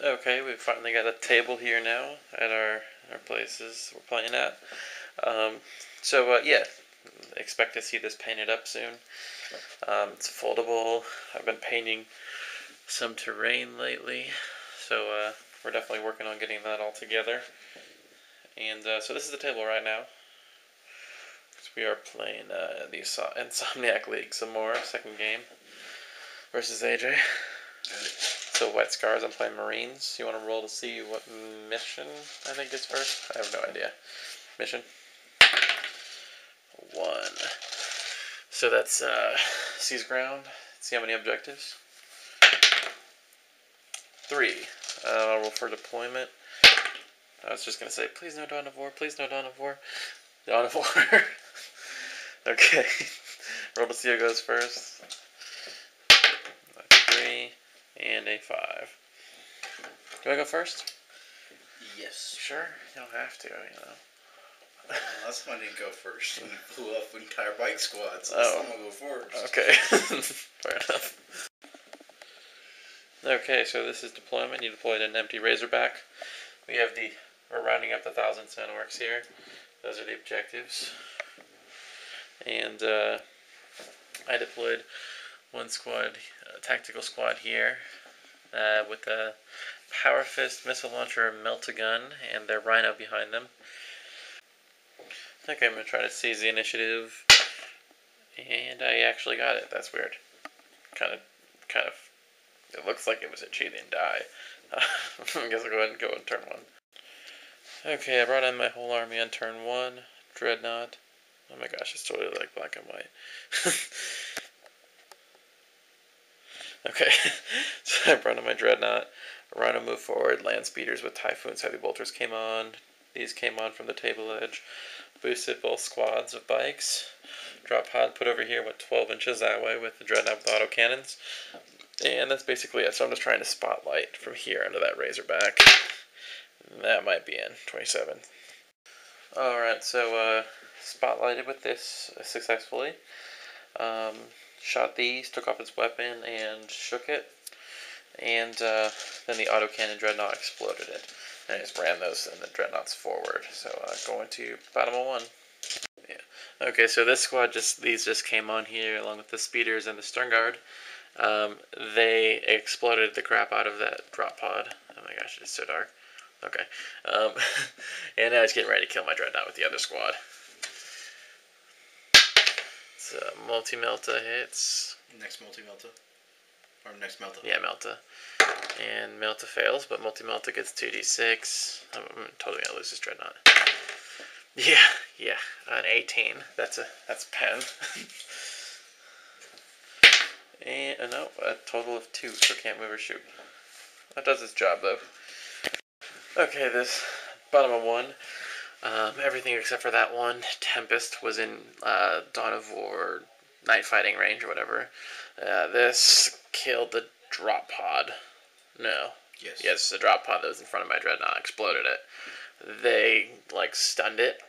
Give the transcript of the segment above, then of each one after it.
Okay, we finally got a table here now at our places we're playing at. Yeah, expect to see this painted up soon. It's foldable. I've been painting some terrain lately, so we're definitely working on getting that all together. And so this is the table right now. We are playing the Insomniac League some more, second game, versus AJ. So White Scars, I'm playing Marines. You want to roll to see what mission I think is first? I have no idea. Mission 1. So that's seize ground. See how many objectives? 3. I'll roll for deployment. I was just gonna say, please no Dawn of War. Please no Dawn of War. Dawn of War. Okay. Roll to see who goes first. 3 and a 5. Do I go first? Yes. Sure? You don't have to, you know. Last time I didn't go first and blew up an entire bike squad, so Oh. I'm gonna go first. Okay. Fair enough. Okay, so this is deployment. You deployed an empty Razorback. We're rounding up the 1,000 Sunworks here. Those are the objectives. And I deployed one squad, a tactical squad here, with a Power Fist, Missile Launcher, Melt-A-Gun, and their Rhino behind them. Okay, I'm going to try to seize the initiative, and I actually got it. That's weird. Kind of, it looks like it was a cheating die. I guess I'll go ahead and go on turn 1. Okay, I brought in my whole army on turn 1. Dreadnought. Oh my gosh, it's totally like black and white. Okay, so I brought in my Dreadnought. Rhino moved forward. Land speeders with Typhoons, Heavy Bolters came on. These came on from the table edge. Boosted both squads of bikes. Drop pod put over here, went 12 inches that way with the Dreadnought with autocannons. And that's basically it. So I'm just trying to spotlight from here into that Razorback. That might be in 27. Alright, so spotlighted with this successfully. Shot these, took off its weapon, and shook it. And then the autocannon Dreadnought exploded it. And I just ran those and the Dreadnoughts forward. So going to bottom of 1. Yeah. Okay, so this squad these just came on here along with the speeders and the stern guard. They exploded the crap out of that drop pod. Oh my gosh, it's so dark. Okay. And I was getting ready to kill my Dreadnought with the other squad. So multi-melta hits. Next multi-melta. Or next melta. Yeah, melta. And melta fails, but multi-melta gets 2d6. I'm totally gonna lose this Dreadnought. Yeah, an 18. That's pen. And no, a total of 2, so can't move or shoot. That does its job though. Okay, this bottom of 1. Everything except for that one. Tempest was in Dawn of War night fighting range or whatever. This killed the drop pod. No. Yes, the drop pod that was in front of my Dreadnought exploded it. They stunned it,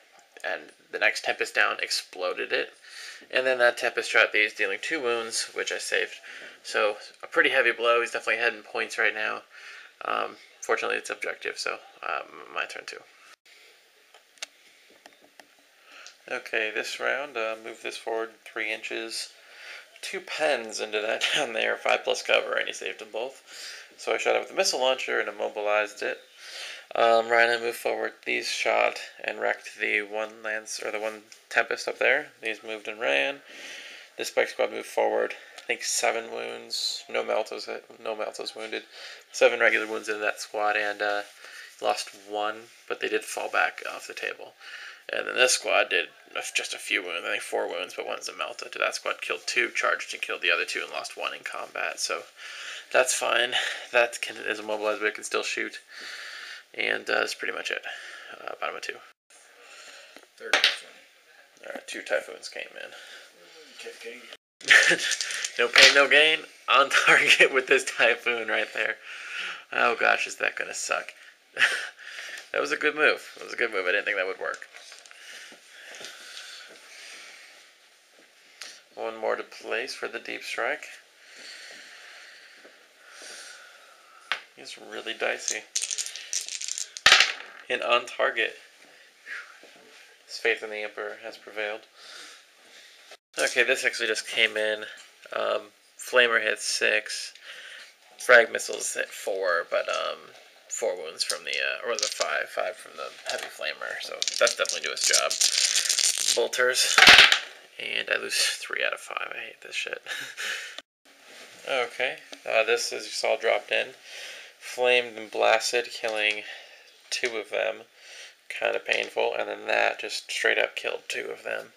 and the next Tempest down exploded it. And then that Tempest shot these, dealing 2 wounds, which I saved. So a pretty heavy blow. He's definitely heading points right now. Fortunately, it's objective, so my turn 2. Okay, this round, move this forward 3 inches. 2 pens into that down there, 5+ cover, and he saved them both. So I shot it with a missile launcher and immobilized it. Rhino moved forward. These shot and wrecked the one Tempest up there. These moved and ran. This bike squad moved forward. I think 7 wounds. No Maltos wounded. 7 regular wounds in that squad, and lost 1, but they did fall back off the table. And then this squad did just a few wounds. I think 4 wounds, but one's a melta. That squad killed 2, charged and killed the other 2, and lost 1 in combat. So that's fine. That is immobilized, but it can still shoot. And that's pretty much it. Bottom of 2. Third one. Alright, 2 Typhoons came in. Okay. No pain, no gain. On target with this Typhoon right there. Oh gosh, is that going to suck. That was a good move. It was a good move. I didn't think that would work. 1 more to place for the deep strike. He's really dicey. And on target. His faith in the Emperor has prevailed. Okay, this actually just came in. Flamer hit 6. Frag missiles hit 4, but 4 wounds from the, or was it 5? 5 from the heavy flamer, so that's definitely do its job. Bolters, and I lose 3 out of 5. I hate this shit. Okay, this, as you saw, dropped in. Flamed and blasted, killing 2 of them. Kind of painful, and then that just straight up killed 2 of them.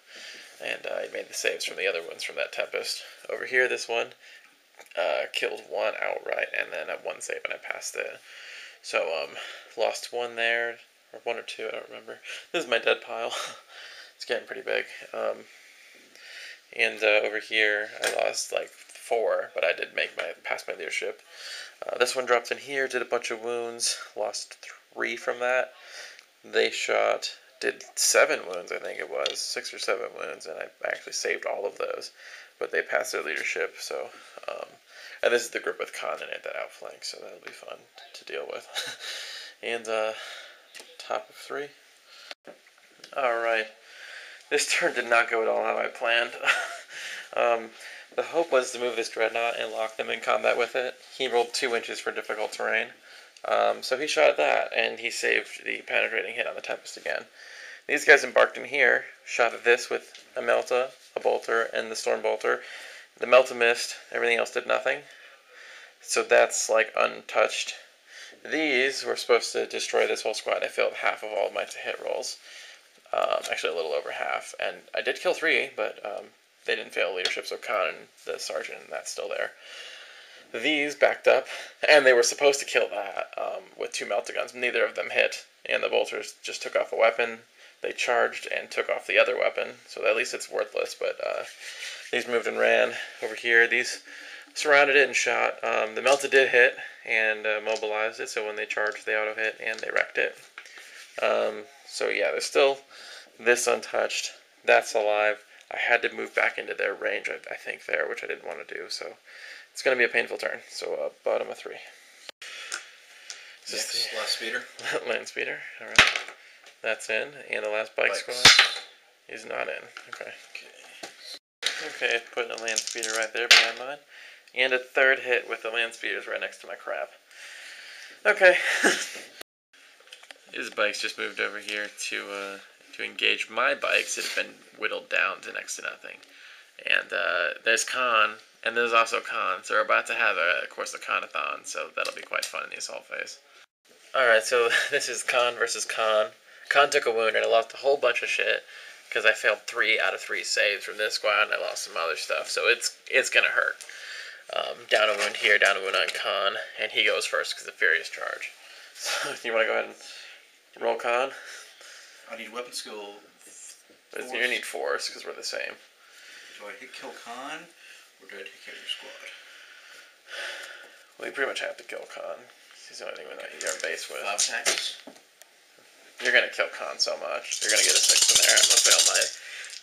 And I made the saves from the other ones from that Tempest. Over here, this one killed 1 outright, and then 1 save, and I passed it. So, lost 1 there, or 1 or 2, I don't remember. This is my dead pile. It's getting pretty big. And over here, I lost like 4, but I did pass my leadership. This one dropped in here, did a bunch of wounds, lost 3 from that. They did 7 wounds, I think it was, 6 or 7 wounds, and I actually saved all of those. But they passed their leadership, so, and this is the group with Khan in it that outflanks, so that'll be fun to deal with. And, top of 3. Alright. This turn did not go at all how I planned. The hope was to move this Dreadnought and lock them in combat with it. He rolled 2 inches for difficult terrain. So he shot at that, and he saved the penetrating hit on the Tempest again. These guys embarked in here, shot at this with a Melta, a Bolter, and the Storm Bolter. The Melta missed, everything else did nothing. So that's like untouched. These were supposed to destroy this whole squad. I failed half of all of my hit rolls. Actually a little over half. And I did kill 3, but they didn't fail leadership, so Khan and the Sergeant, that's still there. These backed up, and they were supposed to kill that with 2 Melta guns. Neither of them hit, and the Bolters just took off a weapon. They charged and took off the other weapon, so at least it's worthless, but these moved and ran over here. These surrounded it and shot. The Melta did hit and mobilized it, so when they charged, they auto-hit, and they wrecked it. So yeah, there's still this untouched. That's alive. I had to move back into their range, I think, there, which I didn't want to do, so it's going to be a painful turn. So, bottom of 3. Next, last speeder. Land speeder, alright. That's in, and the last bike squad is not in. Okay, putting a land speeder right there behind mine. And a 3rd hit with the land speeders right next to my crab. Okay. His bikes just moved over here to engage my bikes that have been whittled down to next to nothing. And there's Khan, and there's also Khan, so we're about to have a Kor'Sorro Khan'ithon, so that'll be quite fun in the assault phase. Alright, so this is Khan versus Khan. Khan took a wound, and I lost a whole bunch of shit, because I failed 3 out of 3 saves from this squad, and I lost some other stuff, so it's gonna hurt. Down a wound here, down a wound on Khan, and he goes first because of Furious Charge. So, you want to go ahead and roll Khan? I need weapon skill. You need force, because we're the same. Do I hit kill Khan, or do I take care of your squad? Well, you pretty much have to kill Khan. He's the only thing you're base with. 5 attacks. You're going to kill Khan so much. You're going to get a 6 in there. I'm going to fail my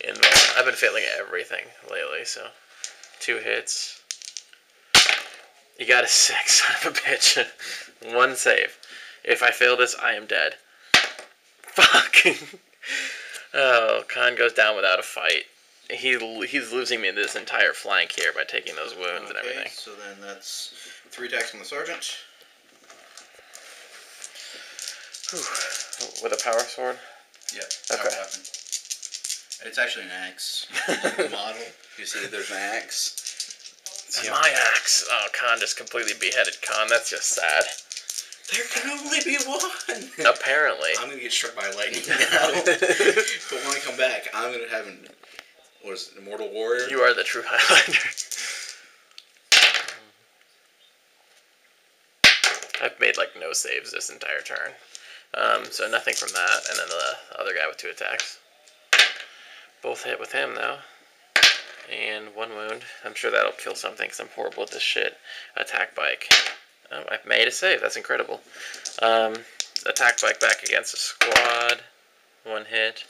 invul. I've been failing everything lately, so 2 hits. You got a 6, son of a bitch. 1 save. If I fail this, I am dead. Fuck. Oh, Khan goes down without a fight. He's losing me this entire flank here by taking those wounds and everything. So then that's 3 attacks on the Sergeant. With a power sword? Yeah, power weapon. It's actually an axe. Like the model. You see there's an axe. It's my axe. Oh, Khan just completely beheaded Khan. That's just sad. There can only be 1. Apparently. I'm going to get struck by lightning now. But when I come back, I'm going to have an Immortal Warrior? You are the true Highlander. I've made like no saves this entire turn. So nothing from that, and then the other guy with 2 attacks. Both hit with him though. And 1 wound. I'm sure that'll kill something because I'm horrible at this shit. Attack bike. Oh, I've made a save. That's incredible. Attack bike back against the squad. 1 hit.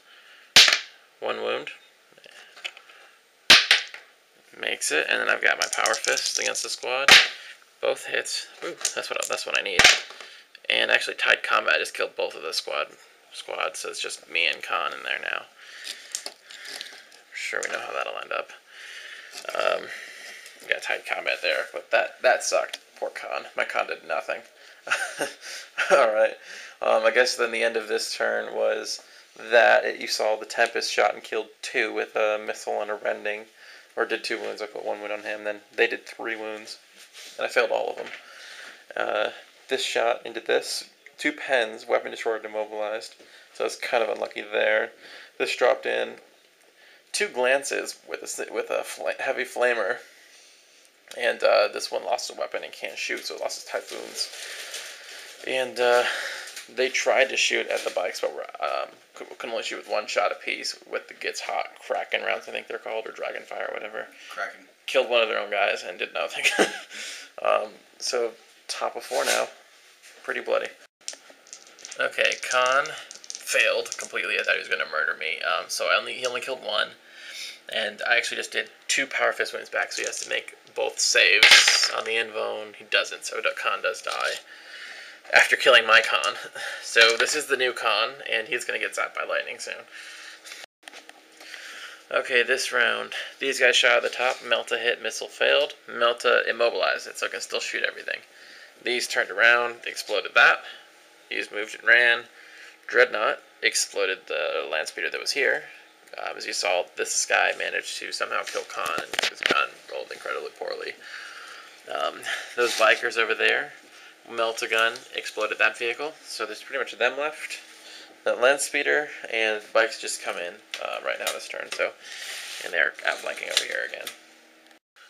1 wound. Makes it. And then I've got my power fist against the squad. Both hits. Ooh, that's what I need. And actually, tight combat just killed both of the squad, so it's just me and Khan in there now. For sure, we know how that'll end up. Got tight combat there, but that sucked. Poor Khan. My Khan did nothing. Alright. I guess then the end of this turn was that you saw the Tempest shot and killed 2 with a missile and a rending. Or did 2 wounds. I put 1 wound on him. Then they did 3 wounds. And I failed all of them. This shot into this. 2 pens, weapon destroyed, immobilized. So it's kind of unlucky there. This dropped in 2 glances with a heavy flamer. And this one lost a weapon and can't shoot, so it lost its typhoons. And they tried to shoot at the bikes, but could only shoot with 1 shot apiece with the Gets Hot Kraken rounds, I think they're called, or Dragonfire or whatever. Kraken. Killed one of their own guys and did nothing. So top of 4 now. Pretty bloody. Okay, Khan failed completely. I thought he was going to murder me. So he only killed 1. And I actually just did 2 Power Fist wounds back, so he has to make both saves on the Invone. He doesn't, so Khan does die after killing my Khan. So this is the new Khan, and he's going to get zapped by lightning soon. Okay, this round, these guys shot at the top. Melta hit, missile failed. Melta immobilized it, so it can still shoot everything. These turned around, they exploded that. These moved and ran. Dreadnought exploded the land speeder that was here. As you saw, this guy managed to somehow kill Khan, and his gun rolled incredibly poorly. Those bikers over there, Melt-A-Gun exploded that vehicle, so there's pretty much them left. That land speeder, and bikes just come in right now this turn, and they're outflanking over here again.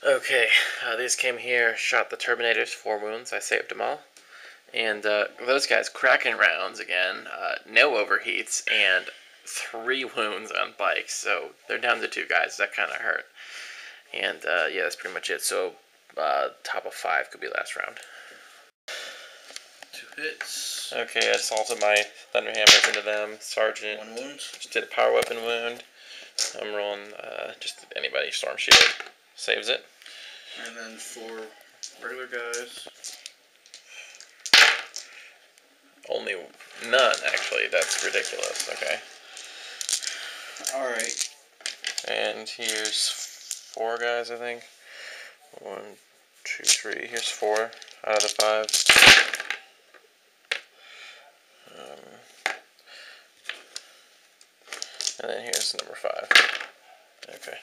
Okay, these came here, shot the Terminators, 4 wounds, I saved them all. And those guys, Kraken rounds again, no overheats, and 3 wounds on bikes, so they're down to 2 guys. That kind of hurt. And yeah, that's pretty much it. So top of 5 could be last round. 2 hits. Okay, I assaulted my Thunderhammers into them. Sergeant 1 wound. Just did a power weapon wound. I'm rolling just anybody. Storm Shield saves it. And then 4 regular guys. Only none, actually. That's ridiculous. Okay. Alright. And here's 4 guys, I think. 1, 2, 3. Here's 4 out of the 5. And then here's number 5. Okay.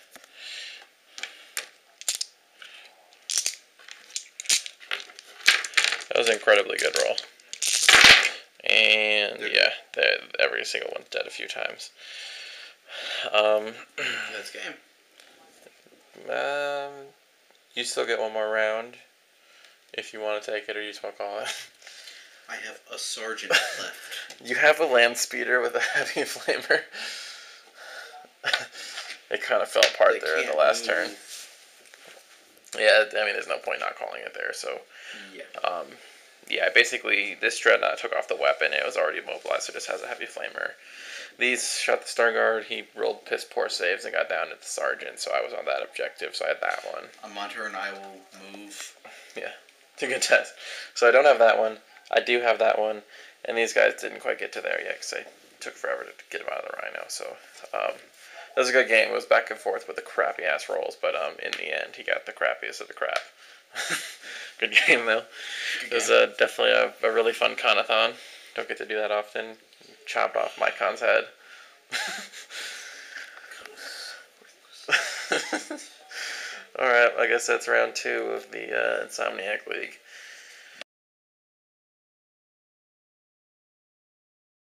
That was an incredibly good roll. And yeah, every single one's dead a few times. That's game. You still get 1 more round if you want to take it, or you just want to call it. I have a sergeant left. You have a land speeder with a heavy flamer. It kind of fell apart there in the last turn. Yeah, I mean, there's no point not calling it there. So, yeah. Yeah, basically, this Dreadnought took off the weapon. It was already immobilized, so it just has a heavy flamer. These shot the Star Guard. He rolled piss poor saves and got down at the Sergeant, so I was on that objective, so I had that one. A Monter and I will move. Yeah, it's a good test. So I don't have that one. I do have that one, and these guys didn't quite get to there yet, because I took forever to get him out of the Rhino, so... It was a good game. It was back and forth with the crappy-ass rolls, but in the end, he got the crappiest of the crap. Good game, though. It was definitely a really fun Khan'ithon. Don't get to do that often. Chopped off my Khan's head. Alright, I guess that's round 2 of the Insomniac League.